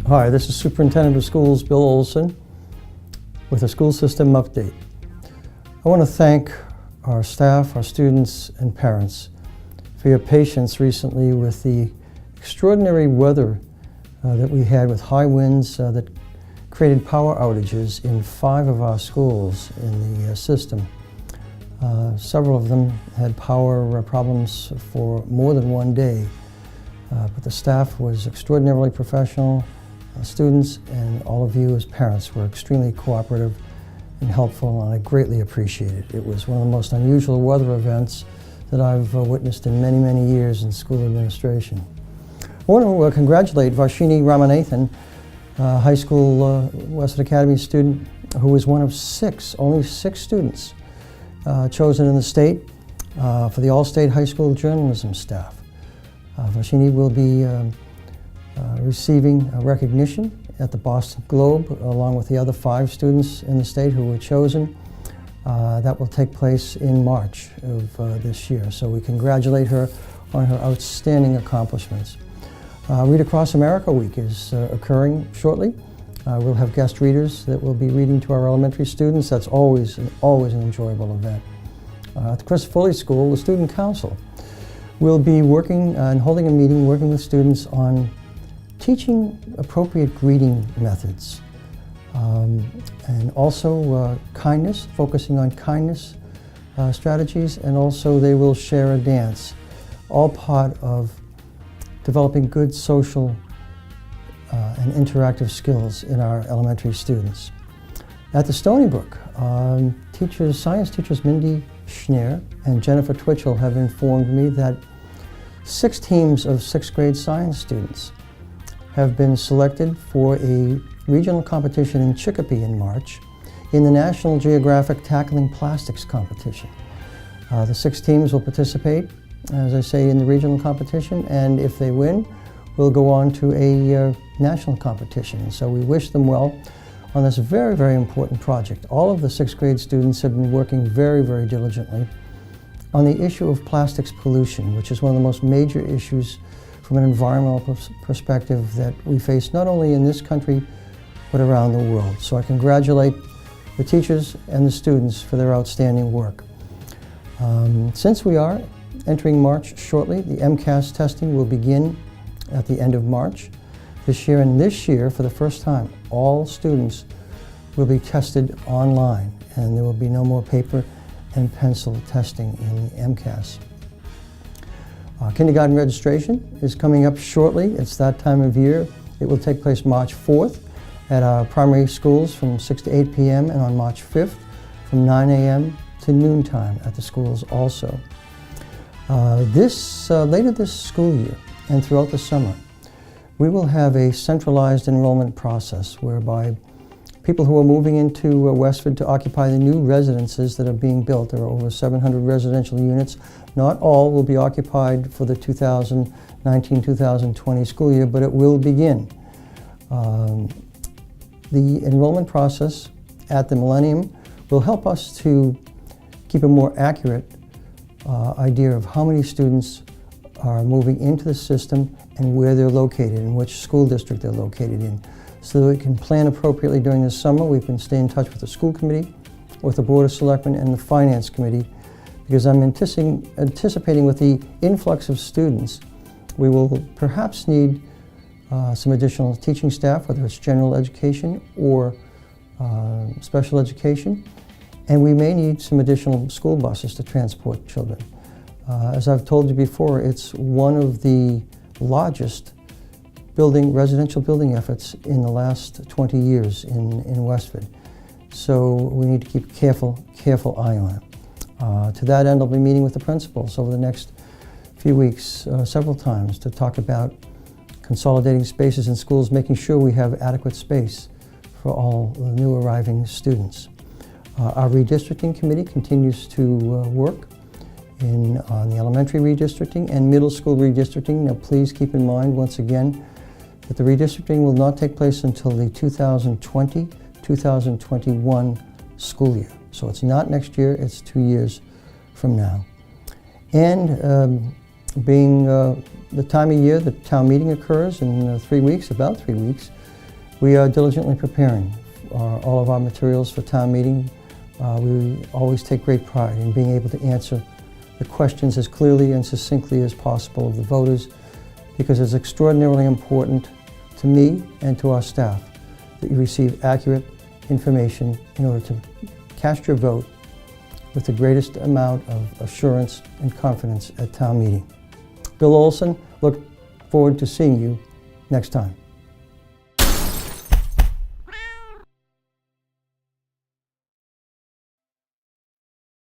Hi, this is Superintendent of Schools Bill Olson with a school system update. I want to thank our staff, our students, and parents for your patience recently with the extraordinary weather that we had with high winds that created power outages in 5 of our schools in the system. Several of them had power problems for more than one day, but the staff was extraordinarily professional. Students and all of you as parents were extremely cooperative and helpful, and I greatly appreciate it. It was one of the most unusual weather events that I've witnessed in many, many years in school administration. I want to congratulate Varshini Ramanathan, high school Westford Academy student who was one of only six students chosen in the state for the All-State High School Journalism staff. Varshini will be receiving recognition at the Boston Globe along with the other 5 students in the state who were chosen. That will take place in March of this year. So we congratulate her on her outstanding accomplishments. Read Across America Week is occurring shortly. We'll have guest readers that will be reading to our elementary students. That's always an enjoyable event. At the Chris Foley School, the Student Council will be working and holding a meeting working with students on teaching appropriate greeting methods, and also kindness, focusing on kindness strategies, and also they will share a dance, all part of developing good social and interactive skills in our elementary students. At the Stony Brook, science teachers Mindy Schneer and Jennifer Twitchell have informed me that 6 teams of 6th grade science students have been selected for a regional competition in Chicopee in March in the National Geographic Tackling Plastics competition. The 6 teams will participate, as I say, in the regional competition, and if they win, will go on to a national competition. So we wish them well on this very, very important project. All of the 6th grade students have been working very, very diligently on the issue of plastics pollution, which is one of the most major issues from an environmental perspective that we face not only in this country but around the world. So I congratulate the teachers and the students for their outstanding work. Since we are entering March shortly, the MCAS testing will begin at the end of March this year, and this year, for the first time, all students will be tested online, and there will be no more paper and pencil testing in the MCAS. Kindergarten registration is coming up shortly. It's that time of year. It will take place March 4th at our primary schools from 6 to 8 p.m. and on March 5th from 9 a.m. to noontime at the schools also. Later this school year and throughout the summer, we will have a centralized enrollment process whereby people who are moving into Westford to occupy the new residences that are being built, there are over 700 residential units. Not all will be occupied for the 2019-2020 school year, but it will begin. The enrollment process at the Millennium will help us to keep a more accurate idea of how many students are moving into the system and where they're located, and which school district they're located in, so that we can plan appropriately during the summer. We can stay in touch with the school committee, with the Board of Selectmen and the Finance Committee, because I'm anticipating with the influx of students, we will perhaps need some additional teaching staff, whether it's general education or special education, and we may need some additional school buses to transport children. As I've told you before, it's one of the largest residential building efforts in the last 20 years in Westford. So we need to keep a careful eye on it. To that end, I'll be meeting with the principals over the next few weeks several times to talk about consolidating spaces in schools, making sure we have adequate space for all the new arriving students. Our redistricting committee continues to work on the elementary redistricting and middle school redistricting. Now please keep in mind once again that the redistricting will not take place until the 2020-2021 school year. So it's not next year, it's 2 years from now. And being the time of year that town meeting occurs in about 3 weeks, We are diligently preparing all of our materials for town meeting. We always take great pride in being able to answer the questions as clearly and succinctly as possible of the voters, because it's extraordinarily important to me and to our staff that you receive accurate information in order to cast your vote with the greatest amount of assurance and confidence at town meeting. Bill Olson, look forward to seeing you next time.